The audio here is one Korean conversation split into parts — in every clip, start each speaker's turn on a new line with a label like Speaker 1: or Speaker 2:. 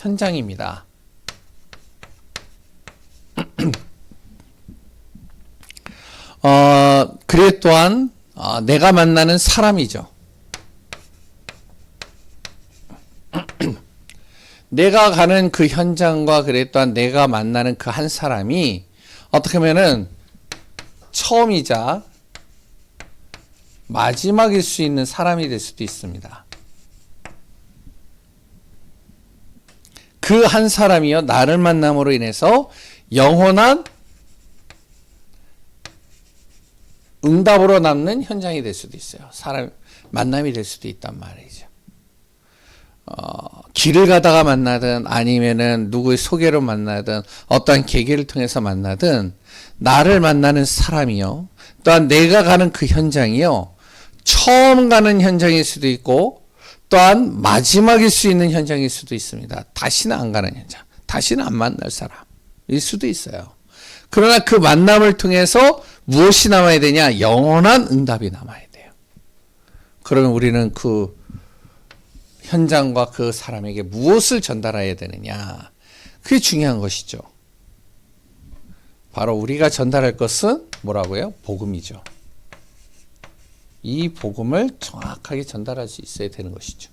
Speaker 1: 현장입니다. 그래 또한 내가 만나는 사람이죠. 내가 가는 그 현장과 그래 또한 내가 만나는 그 한 사람이 어떻게 하면은 처음이자 마지막일 수 있는 사람이 될 수도 있습니다. 그 한 사람이요, 나를 만남으로 인해서 영원한 응답으로 남는 현장이 될 수도 있어요. 사람 만남이 될 수도 있단 말이죠. 길을 가다가 만나든 아니면은 누구의 소개로 만나든 어떠한 계기를 통해서 만나든 나를 만나는 사람이요, 또한 내가 가는 그 현장이요, 처음 가는 현장일 수도 있고 또한 마지막일 수 있는 현장일 수도 있습니다. 다시는 안 가는 현장, 다시는 안 만날 사람일 수도 있어요. 그러나 그 만남을 통해서 무엇이 남아야 되냐? 영원한 응답이 남아야 돼요. 그러면 우리는 그 현장과 그 사람에게 무엇을 전달해야 되느냐? 그게 중요한 것이죠. 바로 우리가 전달할 것은 뭐라고요? 복음이죠. 이 복음을 정확하게 전달할 수 있어야 되는 것이죠.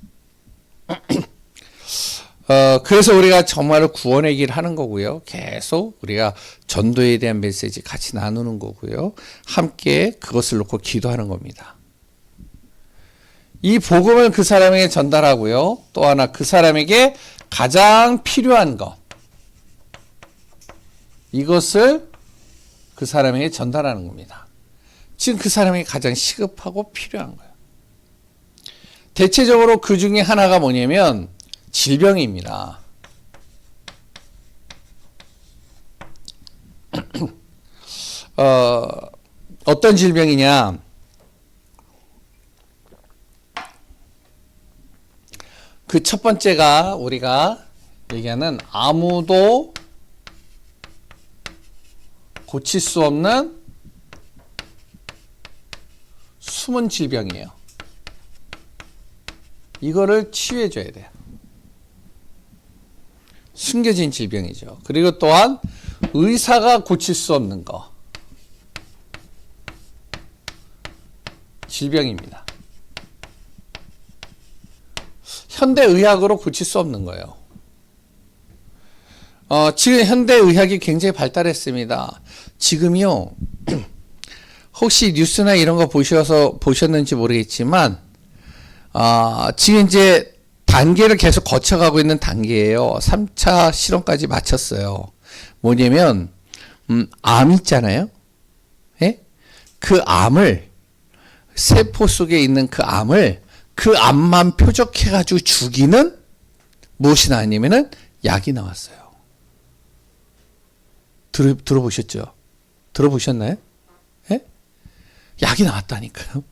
Speaker 1: 그래서 우리가 정말로 구원의 길을 하는 거고요. 계속 우리가 전도에 대한 메시지 같이 나누는 거고요. 함께 그것을 놓고 기도하는 겁니다. 이 복음을 그 사람에게 전달하고요. 또 하나 그 사람에게 가장 필요한 것, 이것을 그 사람에게 전달하는 겁니다. 지금 그 사람에게 가장 시급하고 필요한 거예요. 대체적으로 그 중에 하나가 뭐냐면 질병입니다. 어떤 질병이냐? 그 첫 번째가 우리가 얘기하는 아무도 고칠 수 없는 숨은 질병이에요. 이거를 치유해 줘야 돼요. 숨겨진 질병이죠. 그리고 또한 의사가 고칠 수 없는 거, 질병입니다. 현대의학으로 고칠 수 없는 거예요. 지금 현대의학이 굉장히 발달했습니다. 지금요, 혹시 뉴스나 이런 거 보셨는지 모르겠지만, 지금 이제 단계를 계속 거쳐가고 있는 단계예요. 3차 실험까지 마쳤어요. 뭐냐면, 암 있잖아요. 예? 그 암을, 세포 속에 있는 그 암을, 그 암만 표적해가지고 죽이는 무엇이 나왔냐면은 약이 나왔어요. 들어보셨죠? 들어보셨나요? 예? 약이 나왔다니까요.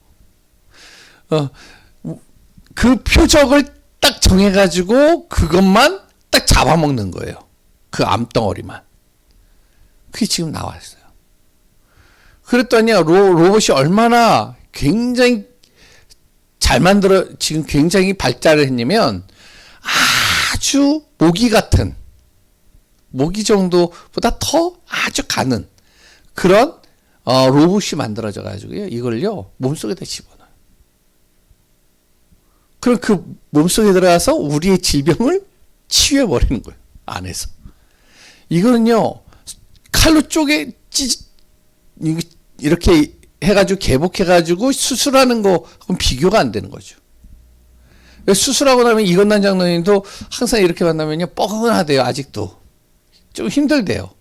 Speaker 1: 그 표적을 딱 정해가지고 그것만 딱 잡아먹는 거예요. 그 암덩어리만. 그게 지금 나왔어요. 그랬더니 로봇이 얼마나 굉장히 잘 지금 굉장히 발달을 했냐면 아주 모기 같은, 모기 정도보다 더 아주 가는 그런 로봇이 만들어져 가지고요. 이걸요, 몸속에다 집어넣어요. 그럼 그 몸속에 들어가서 우리의 질병을 치유해 버리는 거예요. 안에서. 이거는요, 칼로 이렇게 해가지고 개복해가지고 수술하는 거하고는 비교가 안 되는 거죠. 수술하고 나면 이건난 장로님도 항상 이렇게 만나면요, 뻐근하대요. 아직도 좀 힘들대요.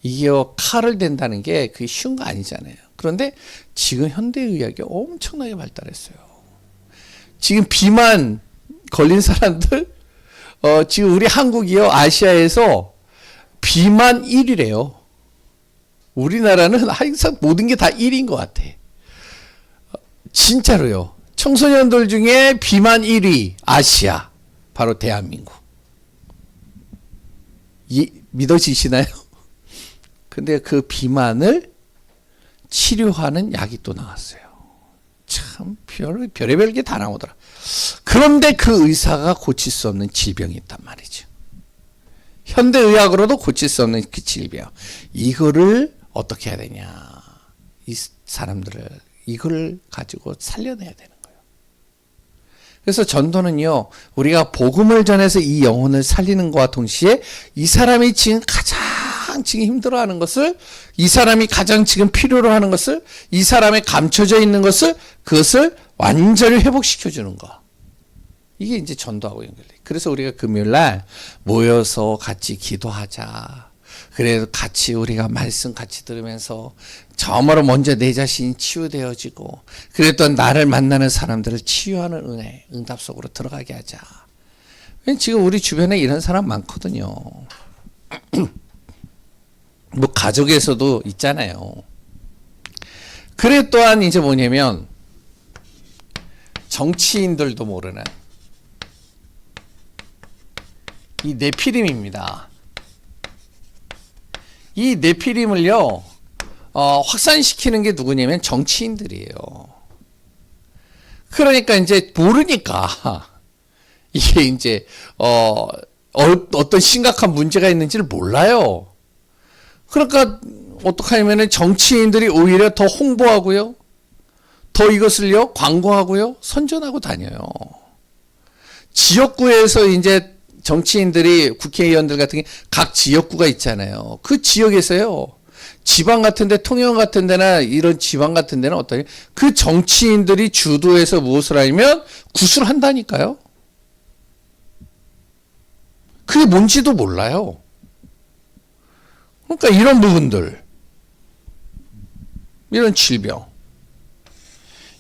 Speaker 1: 이게요, 칼을 댄다는 게 그게 쉬운 거 아니잖아요. 그런데 지금 현대의학이 엄청나게 발달했어요. 지금 비만 걸린 사람들, 지금 우리 한국이요, 아시아에서 비만 1위래요. 우리나라는 항상 모든 게 다 1위인 것 같아. 진짜로요. 청소년들 중에 비만 1위, 아시아. 바로 대한민국. 믿어지시나요? 근데 그 비만을 치료하는 약이 또 나왔어요. 참, 별의별 게 다 나오더라. 그런데 그 의사가 고칠 수 없는 질병이 있단 말이죠. 현대의학으로도 고칠 수 없는 그 질병. 이거를 어떻게 해야 되냐. 이 사람들을 이걸 가지고 살려내야 되는 거예요. 그래서 전도는요, 우리가 복음을 전해서 이 영혼을 살리는 것과 동시에 이 사람이 지금 가장 지금 힘들어하는 것을, 이 사람이 가장 지금 필요로 하는 것을, 이 사람의 감춰져 있는 것을, 그것을 완전히 회복시켜 주는 거. 이게 이제 전도하고 연결돼. 그래서 우리가 금요일 날 모여서 같이 기도하자. 그래도 같이 우리가 말씀 같이 들으면서 처음으로 먼저 내 자신이 치유되어지고, 그랬던 나를 만나는 사람들을 치유하는 은혜, 응답 속으로 들어가게 하자. 지금 우리 주변에 이런 사람 많거든요. 뭐 가족에서도 있잖아요. 그래 또한 이제 뭐냐면 정치인들도 모르는 이 네피림입니다. 이 네피림을요, 확산시키는 게 누구냐면 정치인들이에요. 그러니까 이제 모르니까 이게 이제 어떤 심각한 문제가 있는지를 몰라요. 그러니까 어떻게 하면은 정치인들이 오히려 더 홍보하고요, 더 이것을요 광고하고요 선전하고 다녀요. 지역구에서 이제 정치인들이, 국회의원들 같은 게 각 지역구가 있잖아요. 그 지역에서요, 지방 같은 데, 통영 같은 데나 이런 지방 같은 데는 어떠냐, 그 정치인들이 주도해서 무엇을 하냐면 굿을 한다니까요. 그게 뭔지도 몰라요. 그러니까 이런 부분들, 이런 질병,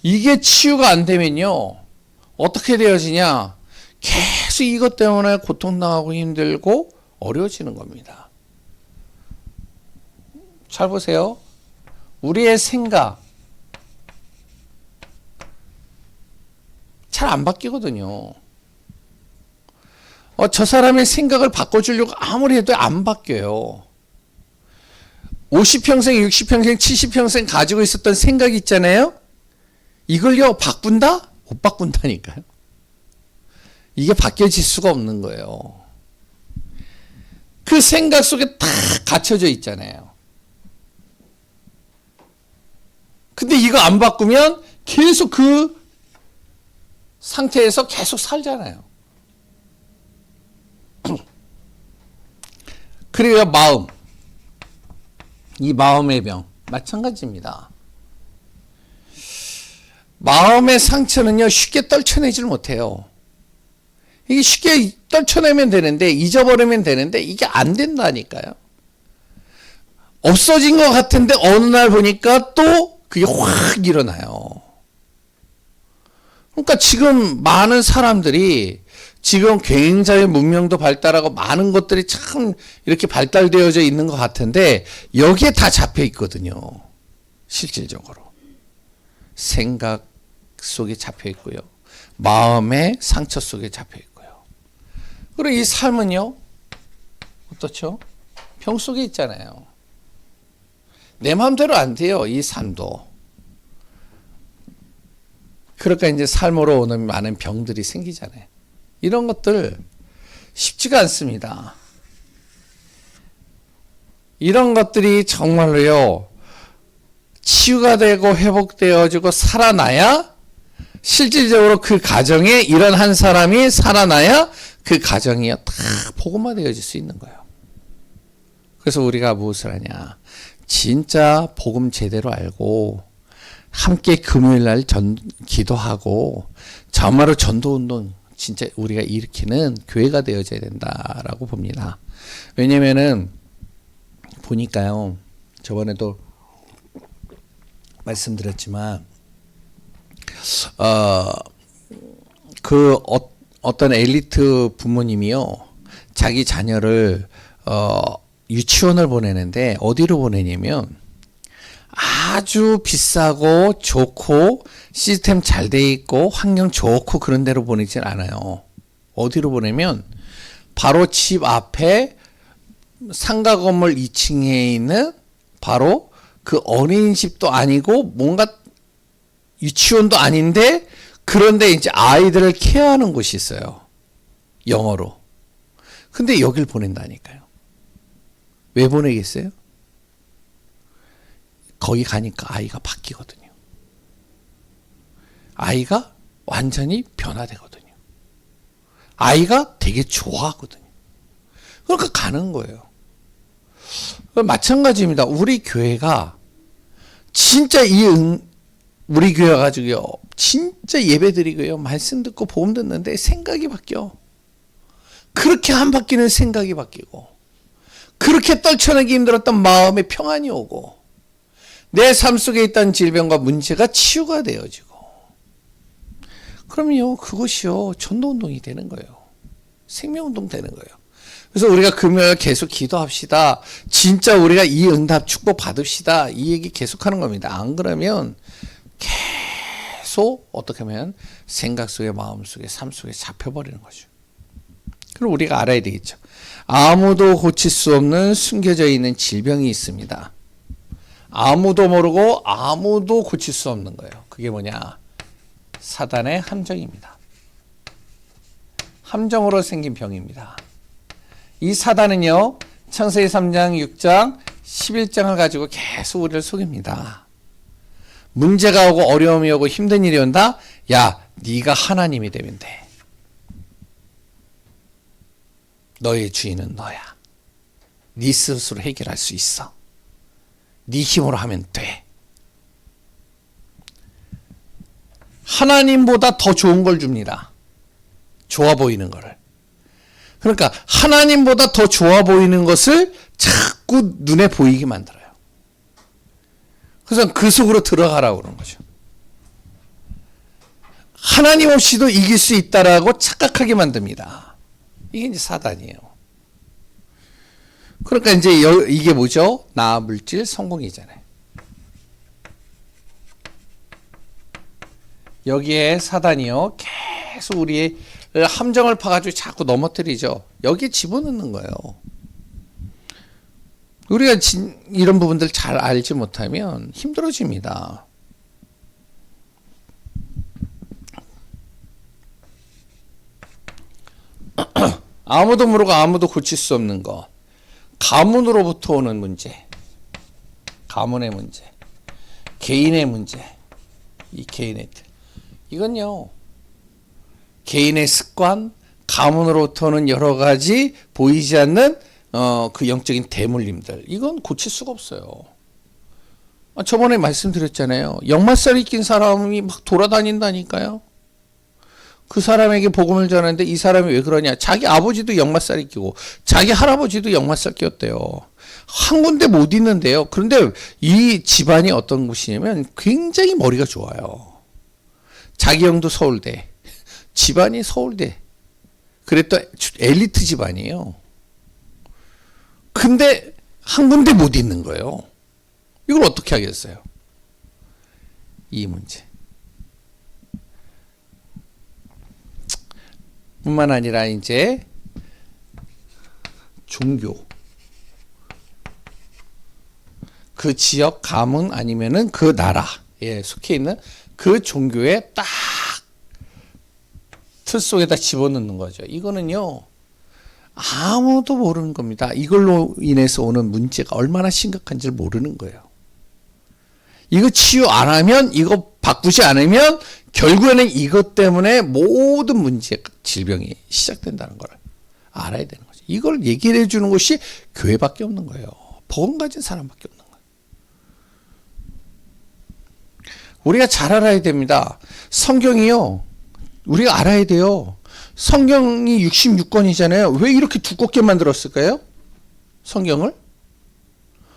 Speaker 1: 이게 치유가 안 되면요 어떻게 되어지냐, 계속 이것 때문에 고통당하고 힘들고 어려워지는 겁니다. 잘 보세요. 우리의 생각 잘 안 바뀌거든요. 저 사람의 생각을 바꿔주려고 아무리 해도 안 바뀌어요. 50평생, 60평생, 70평생 가지고 있었던 생각이 있잖아요. 이걸요 바꾼다? 못 바꾼다니까요. 이게 바뀌어질 수가 없는 거예요. 그 생각 속에 다 갇혀져 있잖아요. 근데 이거 안 바꾸면 계속 그 상태에서 계속 살잖아요. 그래야 마음, 이 마음의 병 마찬가지입니다. 마음의 상처는요 쉽게 떨쳐내질 못해요. 이게 쉽게 떨쳐내면 되는데, 잊어버리면 되는데 이게 안 된다니까요. 없어진 것 같은데 어느 날 보니까 또 그게 확 일어나요. 그러니까 지금 많은 사람들이 지금 굉장히 문명도 발달하고 많은 것들이 참 이렇게 발달되어져 있는 것 같은데 여기에 다 잡혀 있거든요. 실질적으로 생각 속에 잡혀 있고요, 마음의 상처 속에 잡혀 있고요. 그리고 이 삶은요 어떻죠? 병 속에 있잖아요. 내 마음대로 안 돼요, 이 삶도. 그러니까 이제 삶으로 오는 많은 병들이 생기잖아요. 이런 것들 쉽지가 않습니다. 이런 것들이 정말로요 치유가 되고 회복되어지고 살아나야, 실질적으로 그 가정에 이런 한 사람이 살아나야 그 가정이 다 복음화되어질 수 있는 거예요. 그래서 우리가 무엇을 하냐, 진짜 복음 제대로 알고 함께 금요일날 기도하고 정말로 전도운동 진짜 우리가 일으키는 교회가 되어져야 된다라고 봅니다. 왜냐면은 보니까요, 저번에도 말씀드렸지만 어떤 엘리트 부모님이요 자기 자녀를 유치원을 보내는데 어디로 보내냐면 아주 비싸고 좋고 시스템 잘 돼 있고 환경 좋고 그런 데로 보내진 않아요. 어디로 보내면 바로 집 앞에 상가 건물 2층에 있는 바로 그 어린이집도 아니고 뭔가 유치원도 아닌데, 그런데 이제 아이들을 케어하는 곳이 있어요. 영어로. 근데 여길 보낸다니까요. 왜 보내겠어요? 거기 가니까 아이가 바뀌거든요. 아이가 완전히 변화되거든요. 아이가 되게 좋아하거든요. 그러니까 가는 거예요. 마찬가지입니다. 우리 교회가 진짜 우리 교회 가지고요, 진짜 예배 드리고요, 말씀 듣고 복음 듣는데 생각이 바뀌어. 그렇게 안 바뀌는 생각이 바뀌고, 그렇게 떨쳐내기 힘들었던 마음의 평안이 오고, 내 삶 속에 있던 질병과 문제가 치유가 되어지고, 그러면요, 그것이요, 전도운동이 되는 거예요. 생명운동 되는 거예요. 그래서 우리가 금요일 계속 기도합시다. 진짜 우리가 이 응답 축복 받읍시다. 이 얘기 계속 하는 겁니다. 안 그러면 계속 어떻게 하면 생각 속에, 마음 속에, 삶 속에 잡혀버리는 거죠. 그럼 우리가 알아야 되겠죠. 아무도 고칠 수 없는 숨겨져 있는 질병이 있습니다. 아무도 모르고 아무도 고칠 수 없는 거예요. 그게 뭐냐? 사단의 함정입니다. 함정으로 생긴 병입니다. 이 사단은요, 창세기 3장, 6장, 11장을 가지고 계속 우리를 속입니다. 문제가 오고 어려움이 오고 힘든 일이 온다? 야, 네가 하나님이 되면 돼. 너의 주인은 너야. 네 스스로 해결할 수 있어. 네 힘으로 하면 돼. 하나님보다 더 좋은 걸 줍니다. 좋아 보이는 거를. 그러니까 하나님보다 더 좋아 보이는 것을 자꾸 눈에 보이게 만들어요. 그래서 그 속으로 들어가라고 그러는 거죠. 하나님 없이도 이길 수 있다라고 착각하게 만듭니다. 이게 이제 사단이에요. 그러니까 이제 이게 뭐죠? 나 물질 성공이잖아요. 여기에 사단이요, 계속 우리의 함정을 파가지고 자꾸 넘어뜨리죠. 여기에 집어넣는 거예요. 우리가 이런 부분들 잘 알지 못하면 힘들어집니다. 아무도 모르고 아무도 고칠 수 없는 것. 가문으로부터 오는 문제. 가문의 문제. 개인의 문제. 이 개인의 뜻. 이건요, 개인의 습관, 가문으로부터 오는 여러 가지 보이지 않는 그 영적인 대물림들, 이건 고칠 수가 없어요. 저번에 말씀드렸잖아요. 역마살이 낀 사람이 막 돌아다닌다니까요. 그 사람에게 복음을 전하는데 이 사람이 왜 그러냐? 자기 아버지도 역마살이 끼고 자기 할아버지도 역마살 끼었대요. 한 군데 못 있는데요. 그런데 이 집안이 어떤 곳이냐면 굉장히 머리가 좋아요. 자기 형도 서울대, 집안이 서울대. 그랬던 엘리트 집안이에요. 근데 한 군데 못 있는 거예요. 이걸 어떻게 하겠어요? 이 문제. 뿐만 아니라 이제 종교. 그 지역 가문 아니면은 그 나라에 속해 있는 그 종교에 딱 틀 속에다 집어넣는 거죠. 이거는요, 아무도 모르는 겁니다. 이걸로 인해서 오는 문제가 얼마나 심각한지를 모르는 거예요. 이거 치유 안 하면, 이거 바꾸지 않으면 결국에는 이것 때문에 모든 문제, 질병이 시작된다는 걸 알아야 되는 거죠. 이걸 얘기해 주는 곳이 교회밖에 없는 거예요. 복음 가진 사람밖에 없는 거예요. 우리가 잘 알아야 됩니다. 성경이요, 우리가 알아야 돼요. 성경이 66권이잖아요. 왜 이렇게 두껍게 만들었을까요? 성경을?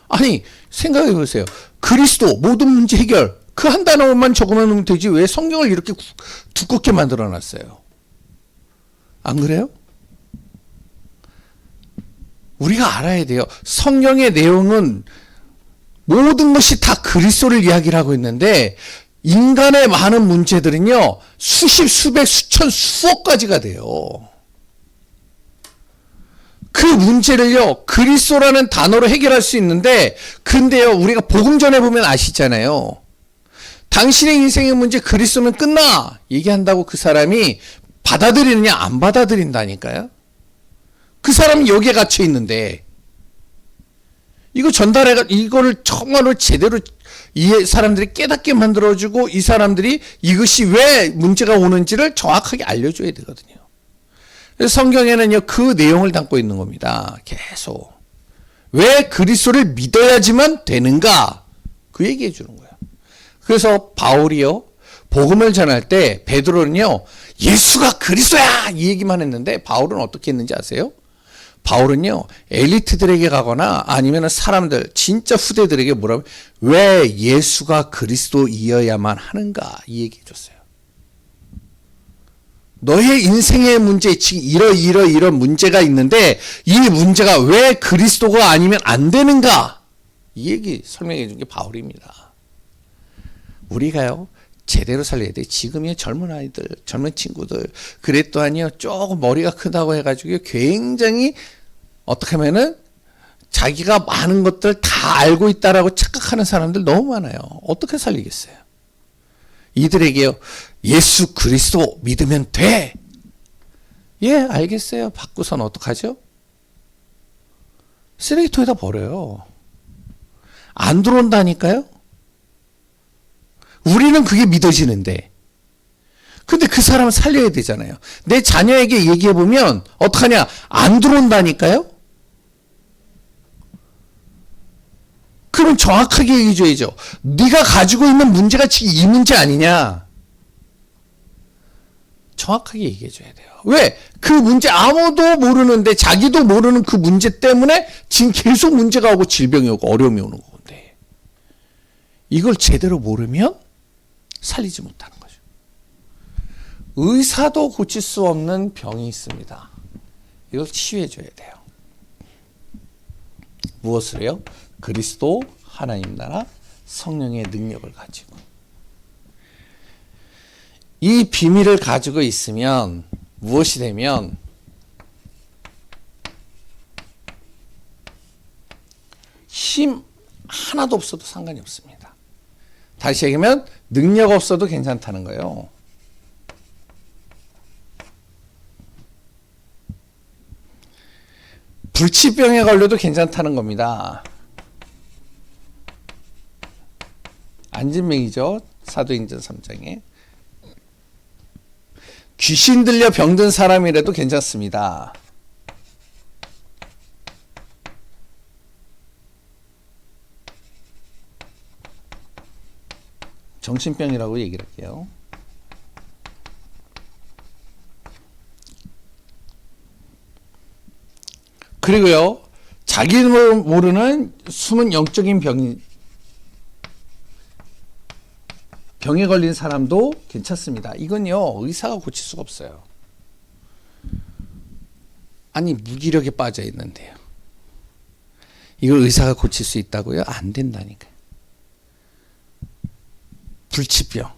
Speaker 1: 아니, 생각해 보세요. 그리스도 모든 문제 해결, 그 한 단어만 적으면 되지 왜 성경을 이렇게 두껍게 만들어 놨어요? 안 그래요? 우리가 알아야 돼요. 성경의 내용은 모든 것이 다 그리스도를 이야기를 하고 있는데 인간의 많은 문제들은요, 수십, 수백, 수천, 수억 가지가 돼요. 그 문제를요, 그리스도라는 단어로 해결할 수 있는데, 근데요, 우리가 복음 전에 보면 아시잖아요. 당신의 인생의 문제 그리스도면 끝나! 얘기한다고 그 사람이 받아들이느냐, 안 받아들인다니까요. 그 사람이 여기에 갇혀 있는데 이거 이거를 정말로 제대로 사람들이 깨닫게 만들어주고 이 사람들이 이것이 왜 문제가 오는지를 정확하게 알려줘야 되거든요. 그래서 성경에는요, 그 내용을 담고 있는 겁니다. 계속. 왜 그리스도를 믿어야지만 되는가? 그 얘기해 주는 거예요. 그래서 바울이요, 복음을 전할 때 베드로는요, 예수가 그리스도야! 이 얘기만 했는데 바울은 어떻게 했는지 아세요? 바울은요, 엘리트들에게 가거나 아니면 사람들, 진짜 후대들에게 뭐라고, 왜 예수가 그리스도이어야만 하는가? 이 얘기해 줬어요. 너의 인생의 문제, 지금 이런 문제가 있는데 이 문제가 왜 그리스도가 아니면 안 되는가? 이 얘기 설명해 준 게 바울입니다. 우리가요, 제대로 살려야 돼. 지금의 젊은 아이들, 젊은 친구들, 그랬더니요, 조금 머리가 크다고 해가지고 굉장히 어떻게 하면은 자기가 많은 것들 다 알고 있다라고 착각하는 사람들 너무 많아요. 어떻게 살리겠어요? 이들에게요, 예수 그리스도 믿으면 돼. 예, 알겠어요. 받고선 어떡하죠? 쓰레기통에다 버려요. 안 들어온다니까요? 우리는 그게 믿어지는데. 근데 그 사람을 살려야 되잖아요. 내 자녀에게 얘기해보면 어떡하냐? 안 들어온다니까요? 그럼 정확하게 얘기해줘야죠. 네가 가지고 있는 문제가 지금 이 문제 아니냐? 정확하게 얘기해줘야 돼요. 왜? 그 문제 아무도 모르는데 자기도 모르는 그 문제 때문에 지금 계속 문제가 오고 질병이 오고 어려움이 오는 건데 이걸 제대로 모르면 살리지 못하는 거죠. 의사도 고칠 수 없는 병이 있습니다. 이걸 치유해줘야 돼요. 무엇을 해요? 그리스도, 하나님 나라, 성령의 능력을 가지고. 이 비밀을 가지고 있으면 무엇이 되면 힘 하나도 없어도 상관이 없습니다. 다시 얘기하면 능력 없어도 괜찮다는 거예요. 불치병에 걸려도 괜찮다는 겁니다. 안진뱅이죠. 사도행전 3장에. 귀신 들려 병든 사람이라도 괜찮습니다. 정신병이라고 얘기를 할게요. 그리고요, 자기 모르는 숨은 영적인 병에 걸린 사람도 괜찮습니다. 이건요, 의사가 고칠 수가 없어요. 아니, 무기력에 빠져 있는데요. 이걸 의사가 고칠 수 있다고요? 안 된다니까요. 불치병.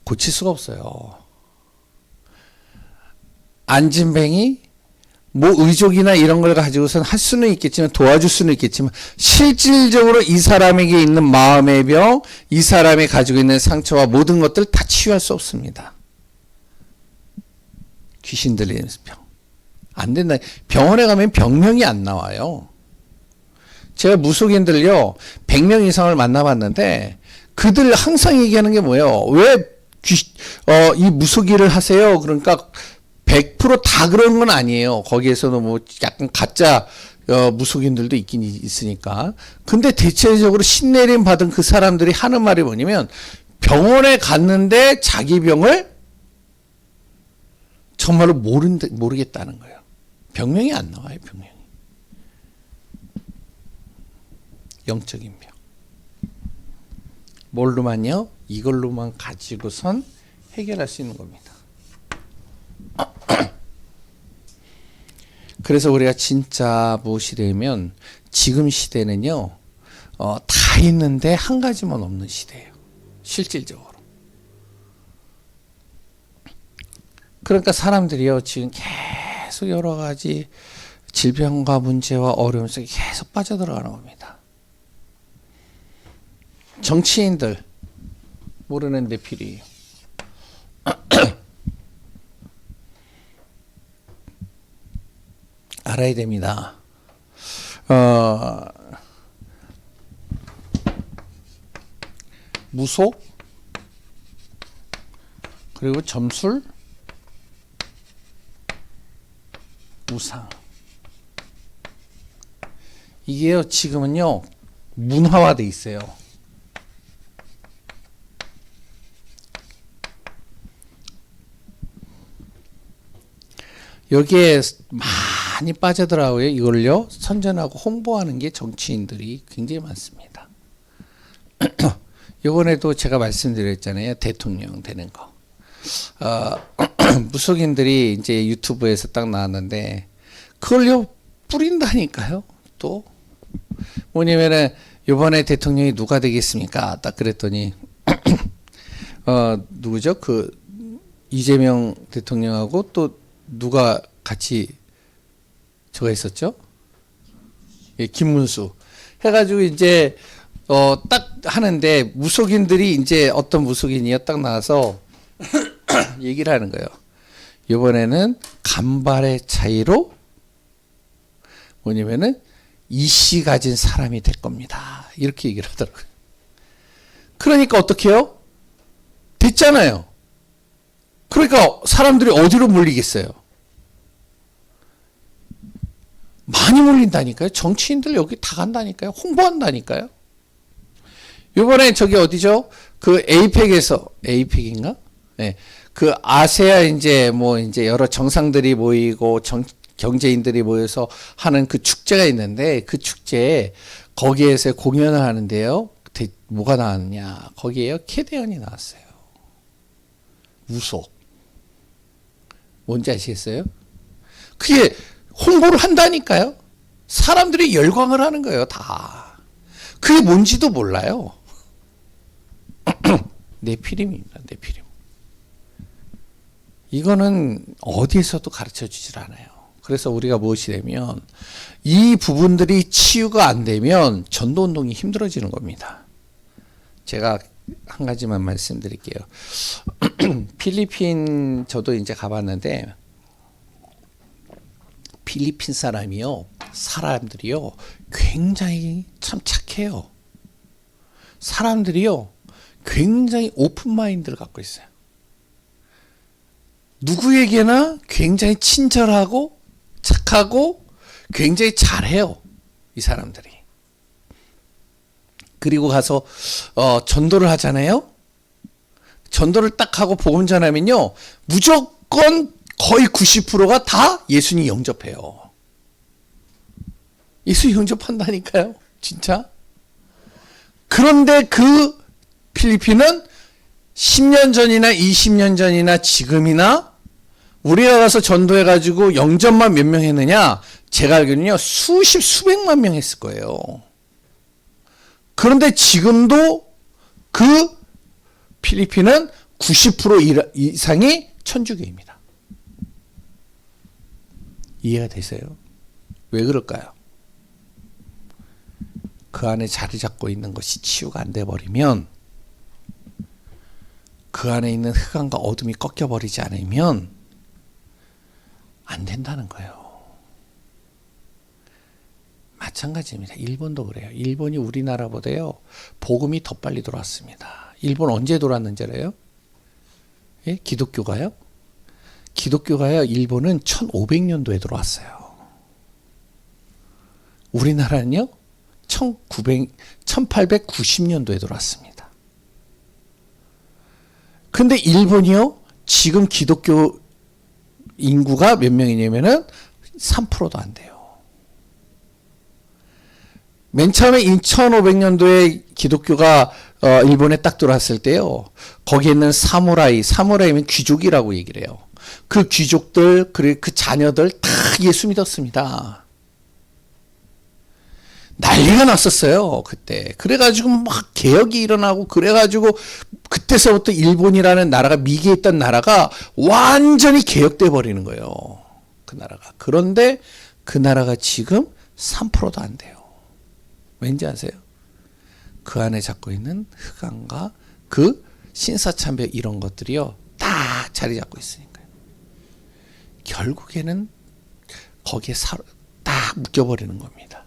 Speaker 1: 고칠 수가 없어요. 안진뱅이, 뭐 의족이나 이런 걸 가지고선 할 수는 있겠지만 도와줄 수는 있겠지만 실질적으로 이 사람에게 있는 마음의 병, 이 사람이 가지고 있는 상처와 모든 것들 다 치유할 수 없습니다. 귀신 들리는 병. 안 된다. 병원에 가면 병명이 안 나와요. 제가 무속인들요 100명 이상을 만나봤는데 그들 항상 얘기하는 게 뭐예요? 왜 이 무속일을 하세요? 그러니까 100%다 그런 건 아니에요. 거기에서도 뭐 약간 가짜 무속인들도 있긴 있으니까. 근데 대체적으로 신내림 받은 그 사람들이 하는 말이 뭐냐면 병원에 갔는데 자기 병을 정말로 모르겠다는 거예요. 병명이 안 나와요. 병명이. 영적인 병. 뭘로만요? 이걸로만 가지고선 해결할 수 있는 겁니다. 그래서 우리가 진짜 무엇이 되면 지금 시대는요, 다 있는데 한 가지만 없는 시대예요. 실질적으로. 그러니까 사람들이요, 지금 계속 여러 가지 질병과 문제와 어려움 속에 계속 빠져들어가는 겁니다. 정치인들, 모르는데 필이에요. 알아야 됩니다. 무속, 그리고 점술, 우상. 이게요, 지금은요, 문화화돼 있어요. 여기에 많이 빠져들어가고요. 이걸요, 선전하고 홍보하는 게 정치인들이 굉장히 많습니다. 요번에도 제가 말씀드렸잖아요. 대통령 되는 거. 무속인들이 이제 유튜브에서 딱 나왔는데, 그걸요, 뿌린다니까요. 또. 뭐냐면은, 요번에 대통령이 누가 되겠습니까? 딱 그랬더니, 누구죠? 이재명 대통령하고 또 누가 같이 저거 했었죠? 예, 김문수. 해가지고 이제, 딱 하는데, 무속인들이 이제 어떤 무속인이요? 딱 나와서 얘기를 하는 거예요. 이번에는 간발의 차이로 뭐냐면은 이씨 가진 사람이 될 겁니다. 이렇게 얘기를 하더라고요. 그러니까 어떻게 해요? 됐잖아요. 그러니까 사람들이 어디로 몰리겠어요? 많이 몰린다니까요. 정치인들 여기 다 간다니까요. 홍보한다니까요. 이번에 저기 어디죠? 그 에이펙인가? 네. 그 아세아 이제 뭐 이제 여러 정상들이 모이고 경제인들이 모여서 하는 그 축제가 있는데, 그 축제에 거기에서 공연을 하는데요. 뭐가 나왔냐? 거기에요, 캐대언이 나왔어요. 무속. 뭔지 아시겠어요? 그게 홍보를 한다니까요. 사람들이 열광을 하는 거예요, 다. 그게 뭔지도 몰라요. 네피림입니다, 네피림. 이거는 어디에서도 가르쳐 주질 않아요. 그래서 우리가 무엇이 되면, 이 부분들이 치유가 안 되면 전도운동이 힘들어지는 겁니다. 제가 한 가지만 말씀드릴게요. 필리핀 저도 이제 가봤는데, 필리핀 사람들이요, 굉장히 참 착해요. 사람들이요, 굉장히 오픈 마인드를 갖고 있어요. 누구에게나 굉장히 친절하고 착하고 굉장히 잘해요, 이 사람들이. 그리고 가서 전도를 하잖아요. 전도를 딱 하고 복음 전하면요, 무조건 거의 90%가 다 예수님 영접해요. 예수 영접한다니까요, 진짜. 그런데 그 필리핀은 10년 전이나 20년 전이나 지금이나 우리가 가서 전도해가지고 영접만 몇 명 했느냐? 제가 알기로는요, 수백만 명 했을 거예요. 그런데 지금도 그 필리핀은 90% 이상이 천주교입니다. 이해가 되세요? 왜 그럴까요? 그 안에 자리 잡고 있는 것이 치유가 안 돼 버리면, 그 안에 있는 흑암과 어둠이 꺾여 버리지 않으면 안 된다는 거예요. 마찬가지입니다. 일본도 그래요. 일본이 우리나라보다요, 복음이 더 빨리 들어왔습니다. 일본 언제 들어왔는지 알아요? 예? 기독교가요? 기독교가요, 일본은 1500년도에 들어왔어요. 우리나라는요, 1890년도에 들어왔습니다. 근데 일본이요, 지금 기독교 인구가 몇 명이냐면은 3%도 안 돼요. 맨 처음에 1500년도에 기독교가 일본에 딱 들어왔을 때요, 거기에 있는 사무라이면 귀족이라고 얘기를 해요. 그 귀족들, 그리고 그 자녀들 다 예수 믿었습니다. 난리가 났었어요, 그때. 그래가지고 막 개혁이 일어나고, 그래가지고 그때서부터 일본이라는 나라가, 미개에 있던 나라가 완전히 개혁돼 버리는 거예요, 그 나라가. 그런데 그 나라가 지금 3%도 안 돼요. 왠지 아세요? 그 안에 잡고 있는 흑암과 그 신사참배 이런 것들이요, 딱 자리 잡고 있으니까요. 결국에는 거기에 탁 묶여버리는 겁니다.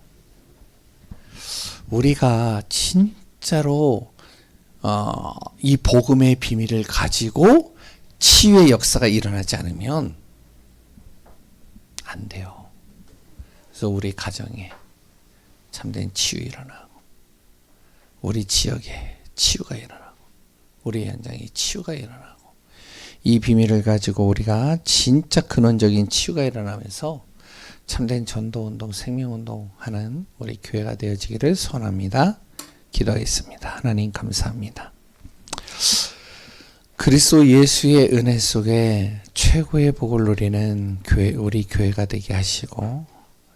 Speaker 1: 우리가 진짜로 이 복음의 비밀을 가지고 치유의 역사가 일어나지 않으면 안 돼요. 그래서 우리 가정에 참된 치유 일어나고, 우리 지역에 치유가 일어나고, 우리 현장에 치유가 일어나고, 이 비밀을 가지고 우리가 진짜 근원적인 치유가 일어나면서 참된 전도운동, 생명운동 하는 우리 교회가 되어지기를 소원합니다. 기도하겠습니다. 하나님 감사합니다. 그리스도 예수의 은혜 속에 최고의 복을 누리는 교회, 우리 교회가 되게 하시고,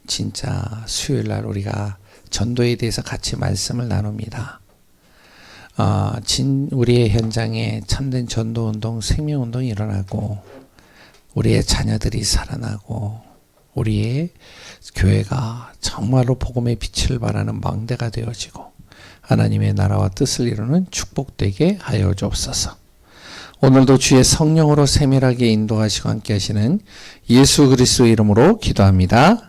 Speaker 1: 진짜 수요일날 우리가 전도에 대해서 같이 말씀을 나눕니다. 우리의 현장에 참된 전도운동, 생명운동이 일어나고, 우리의 자녀들이 살아나고, 우리의 교회가 정말로 복음의 빛을 발하는 망대가 되어지고, 하나님의 나라와 뜻을 이루는 축복되게 하여 주옵소서. 오늘도 주의 성령으로 세밀하게 인도하시고 함께 하시는 예수 그리스도의 이름으로 기도합니다.